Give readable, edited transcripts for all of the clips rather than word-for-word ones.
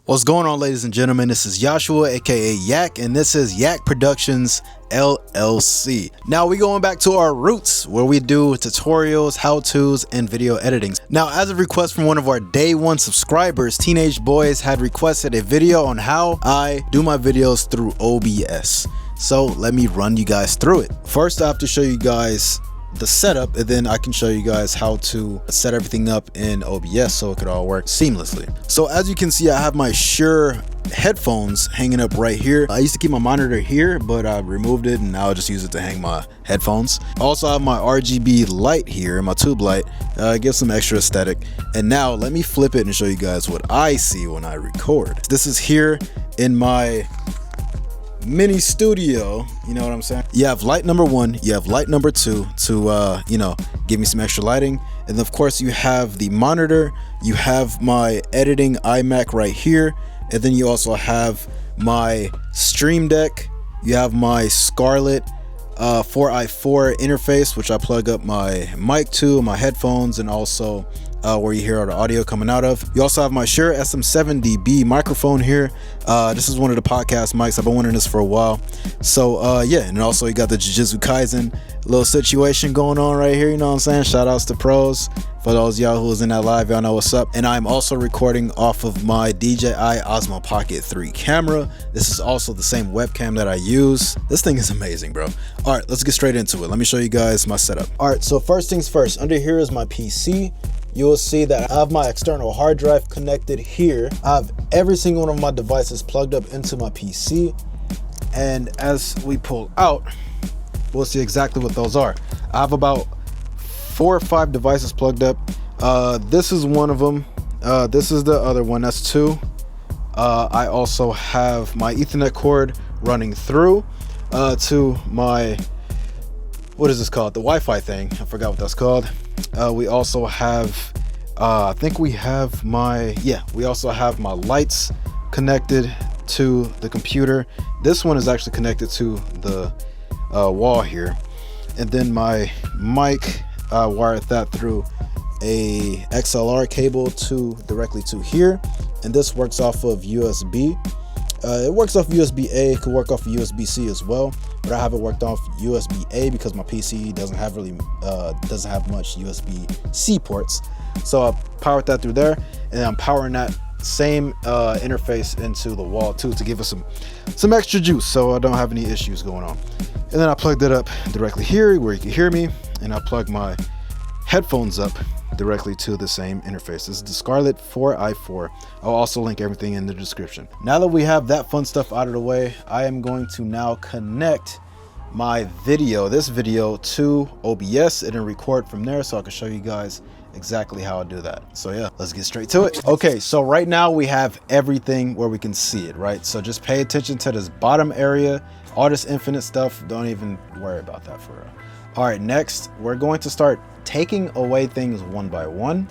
What's going on, ladies and gentlemen? This is Joshua, aka Yak, and this is Yak.Productions LLC. Now we're going back to our roots where we do tutorials, how-tos, and video editing. Now, as a request from one of our day one subscribers, Teenage Boys had requested a video on how I do my videos through OBS. So let me run you guys through it. First, I have to show you guys the setup, and then I can show you guys how to set everything up in OBS so it could all work seamlessly. So as you can see, I have my Shure headphones hanging up right here. I used to keep my monitor here, but I removed it and now I just use it to hang my headphones. Also, I have my RGB light here, my tube light, gives some extra aesthetic. And now let me flip it and show you guys what I see when I record. This is here in my mini studio, you know what I'm saying? You have light number one, you have light number two to give me some extra lighting, and of course you have the monitor, you have my editing iMac right here, and then you also have my Stream Deck, you have my Scarlett 4i4 interface, which I plug up my mic to, my headphones, and also where you hear all the audio coming out of. You also have my Shure SM7DB microphone here. This is one of the podcast mics. I've been wanting this for a while. So yeah, and also you got the Jujutsu Kaisen little situation going on right here, you know what I'm saying? Shout outs to pros. For those y'all who was in that live, y'all know what's up. And I'm also recording off of my DJI Osmo Pocket 3 camera. This is also the same webcam that I use. This thing is amazing, bro. All right, let's get straight into it. Let me show you guys my setup. All right, so first things first, under here is my PC. You will see that I have my external hard drive connected here. I have every single one of my devices plugged up into my PC. And as we pull out, we'll see exactly what those are. I have about 4 or 5 devices plugged up. This is one of them. This is the other one, that's 2. I also have my Ethernet cord running through to my, what is this called? The Wi-Fi thing, I forgot what that's called. We also have, I think we have we also have my lights connected to the computer. This one is actually connected to the wall here. And then my mic, wired that through a XLR cable directly to here. And this works off of USB. It works off USB-A, it could work off of USB-C as well, but I have it worked off USB-A because my PC doesn't have much USB-C ports. So I powered that through there, and I'm powering that same interface into the wall too to give us some extra juice so I don't have any issues going on. And then I plugged it up directly here where you can hear me, and I plug my headphones up directly to the same interface. This is the Scarlett 4i4. I'll also link everything in the description. Now that we have that fun stuff out of the way, I am going to now connect this video to OBS and then record from there so I can show you guys exactly how I do that. So yeah, let's get straight to it. Okay, so right now we have everything where we can see it, right? So just pay attention to this bottom area, all this infinite stuff. Don't even worry about that for real. All right, next we're going to start taking away things one by one.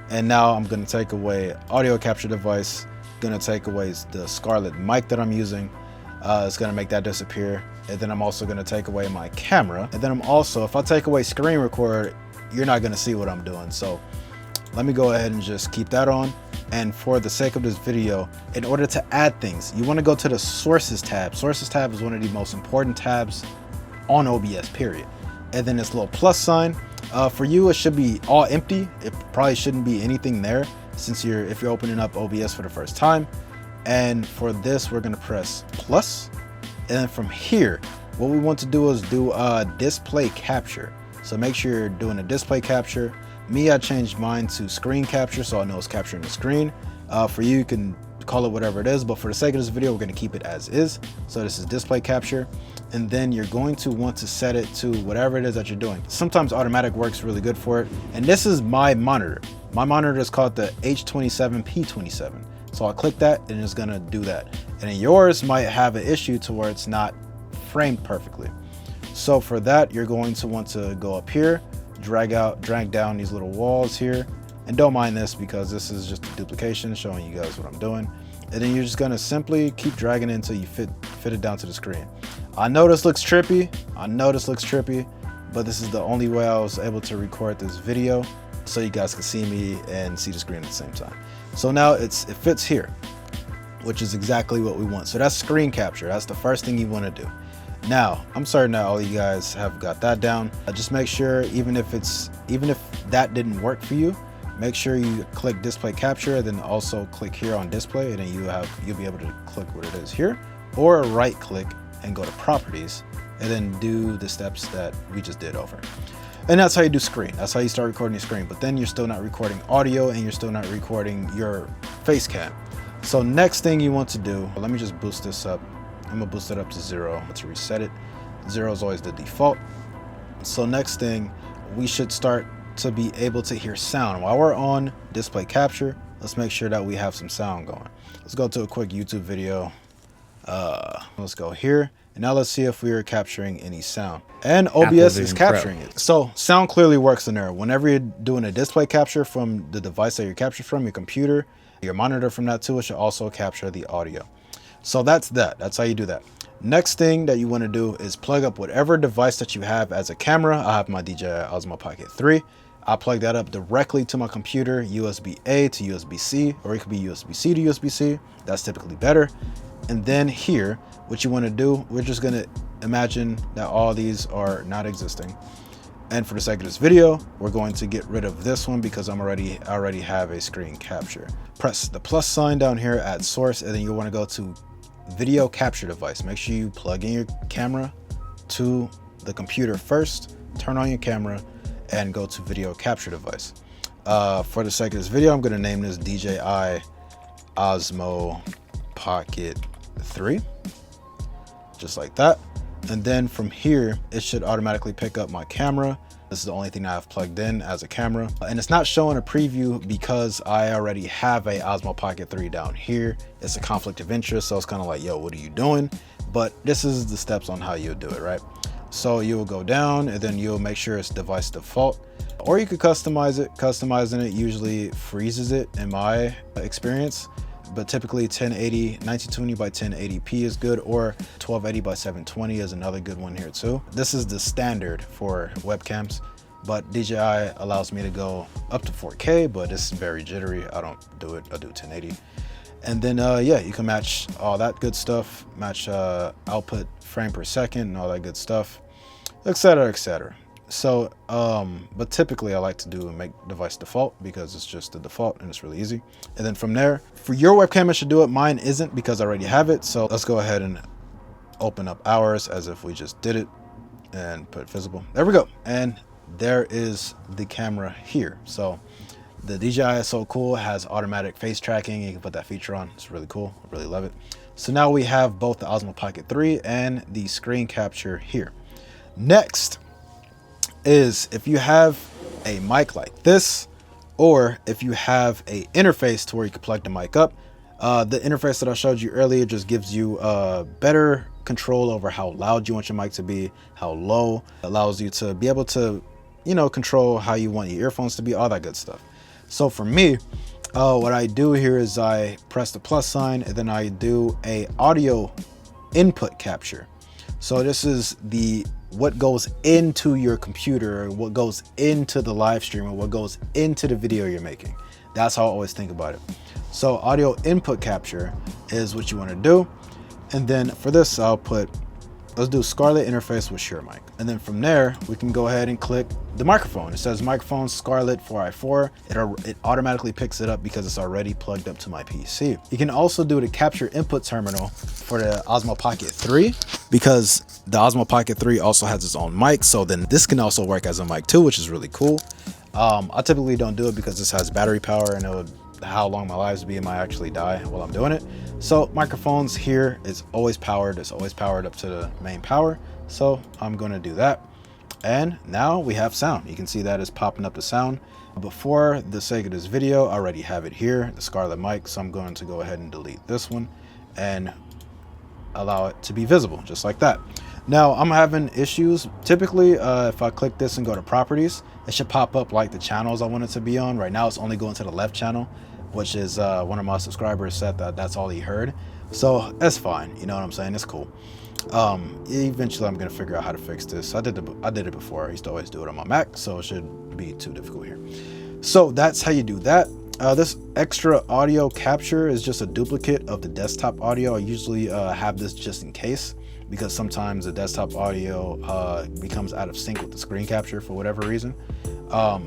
And now I'm going to take away audio capture device, going to take away the Scarlett mic that I'm using. It's going to make that disappear. And then I'm also going to take away my camera. And then I'm also, if I take away screen record, you're not going to see what I'm doing. So let me go ahead and just keep that on. And for the sake of this video, in order to add things, you want to go to the sources tab. Sources tab is one of the most important tabs on OBS, period. And then this little plus sign. For you, it should be all empty. It probably shouldn't be anything there since if you're opening up OBS for the first time. And for this, we're gonna press plus. And then from here, what we want to do is do a display capture. So make sure you're doing a display capture. Me, I changed mine to screen capture so I know it's capturing the screen. For you, you can call it whatever it is, but for the sake of this video, we're gonna keep it as is. So this is display capture. And then you're going to want to set it to whatever it is that you're doing. Sometimes automatic works really good for it. And this is my monitor. My monitor is called the H27P27. So I'll click that and it's gonna do that. And then yours might have an issue to where it's not framed perfectly. So for that, you're going to want to go up here, drag down these little walls here. And don't mind this because this is just a duplication showing you guys what I'm doing. And then you're just gonna simply keep dragging it until you fit it down to the screen. I know this looks trippy, but this is the only way I was able to record this video so you guys can see me and see the screen at the same time. So now it fits here. which is exactly what we want. So that's screen capture. That's the first thing you want to do. Now, I'm certain that all you guys have got that down. Just make sure, even if that didn't work for you, make sure you click display capture, then also click here on display, and then you'll be able to click what it is here, or right click and go to properties, and then do the steps that we just did over. And that's how you do screen. That's how you start recording your screen. But then you're still not recording audio, and you're still not recording your face cam. So next thing you want to do, let me just boost this up. I'm gonna boost it up to 0 to reset it. 0 is always the default. So next thing, we should start to be able to hear sound. While we're on display capture, let's make sure that we have some sound going. Let's go to a quick YouTube video. Let's go here. And now let's see if we are capturing any sound. And OBS is capturing it. So sound clearly works in there. Whenever you're doing a display capture from the device that you're captured from, your computer, your monitor from that too, it should also capture the audio. So that's how you do that. Next thing that you want to do is plug up whatever device that you have as a camera. I have my DJI Osmo Pocket 3. I plug that up directly to my computer, USB-A to USB-C, or it could be USB-C to USB-C. That's typically better. And then here, what you want to do, we're just going to imagine that all these are not existing. And for the sake of this video, we're going to get rid of this one because I already have a screen capture. Press the plus sign down here at source, and then you want to go to video capture device. Make sure you plug in your camera to the computer first, turn on your camera, and go to video capture device. For the sake of this video, I'm going to name this DJI Osmo Pocket 3, just like that. And then from here, it should automatically pick up my camera. This is the only thing I've plugged in as a camera. And it's not showing a preview because I already have a Osmo Pocket 3 down here. It's a conflict of interest, so it's kind of like, yo, what are you doing? But this is the steps on how you'll do it, right? So you'll go down, and then you'll make sure it's device default, or you could customize it. Customizing it usually freezes it in my experience. But typically 1920 by 1080p is good, or 1280 by 720 is another good one here too. This is the standard for webcams, but DJI allows me to go up to 4K, but it's very jittery. I don't do it. I do 1080. And then yeah, you can match all that good stuff, match output frame per second and all that good stuff, etc., etc. So but typically I like to do make device default because it's just the default and it's really easy. And then from there, for your webcam it should do it. Mine isn't because I already have it. So let's go ahead and open up ours as if we just did it and put visible. There we go. And there is the camera here. So the DJI is so cool. It has automatic face tracking. You can put that feature on. It's really cool. I really love it. So now we have both the Osmo Pocket 3 and the screen capture here. Next is if you have a mic like this, or if you have a interface to where you can plug the mic up. The interface that I showed you earlier just gives you better control over how loud you want your mic to be, how low. Allows you to be able to, you know, control how you want your earphones to be, all that good stuff. So for me, what I do here is I press the plus sign, and then I do a audio input capture. So this is what goes into your computer, or what goes into the live stream, or what goes into the video you're making. That's how I always think about it. So audio input capture is what you want to do. And then for this, let's do Scarlett interface with Shure mic. And then from there, we can go ahead and click the microphone. It says microphone Scarlett 4i4. It automatically picks it up because it's already plugged up to my PC. You can also do the capture input terminal for the Osmo Pocket 3 because the Osmo Pocket 3 also has its own mic. So then this can also work as a mic too, which is really cool. I typically don't do it because this has battery power, and how long my lives be, it might actually die while I'm doing it. So microphones here is always powered. It's always powered up to the main power. So I'm going to do that. And now we have sound. You can see that is popping up the sound. Before the sake of this video, I already have it here, the Scarlett mic. So I'm going to go ahead and delete this one and allow it to be visible just like that. Now I'm having issues. Typically, if I click this and go to properties, it should pop up like the channels I want it to be on. Right now it's only going to the left channel, which is one of my subscribers said that's all he heard. So that's fine. You know what I'm saying? It's cool. Eventually I'm gonna figure out how to fix this. I did it before. I used to always do it on my Mac, so it shouldn't be too difficult here. So that's how you do that. This extra audio capture is just a duplicate of the desktop audio. I usually have this just in case, because sometimes the desktop audio becomes out of sync with the screen capture for whatever reason.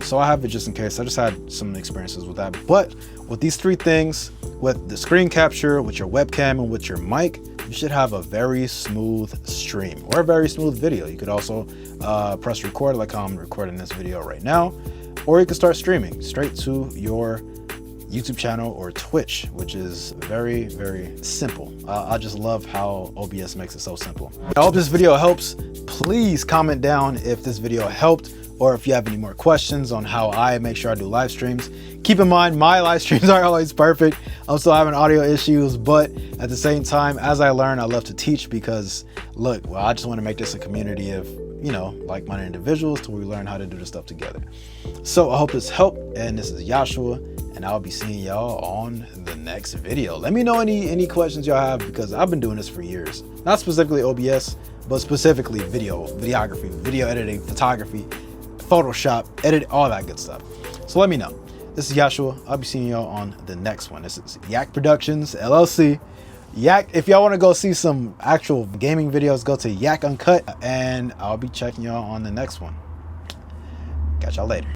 So I have it just in case. I just had some experiences with that. But with these three things, with the screen capture, with your webcam, and with your mic, you should have a very smooth stream or a very smooth video. You could also press record like how I'm recording this video right now, or you can start streaming straight to your YouTube channel or Twitch, which is very, very simple. I just love how OBS makes it so simple. I hope this video helps. Please comment down if this video helped, or if you have any more questions on how I make sure I do live streams. Keep in mind, my live streams aren't always perfect. I'm still having audio issues, but at the same time, as I learn, I love to teach, because look, well, I just want to make this a community of, you know, like-minded individuals to where we learn how to do this stuff together. So I hope this helped, and this is Joshua, and I'll be seeing y'all on the next video. Let me know any questions y'all have, because I've been doing this for years. Not specifically OBS, but specifically videography, video editing, photography, Photoshop, edit, all that good stuff. So let me know. This is Joshua. I'll be seeing y'all on the next one. This is Yak Productions, LLC. Yak, if y'all want to go see some actual gaming videos, go to Yak Uncut, and I'll be checking y'all on the next one. Catch y'all later.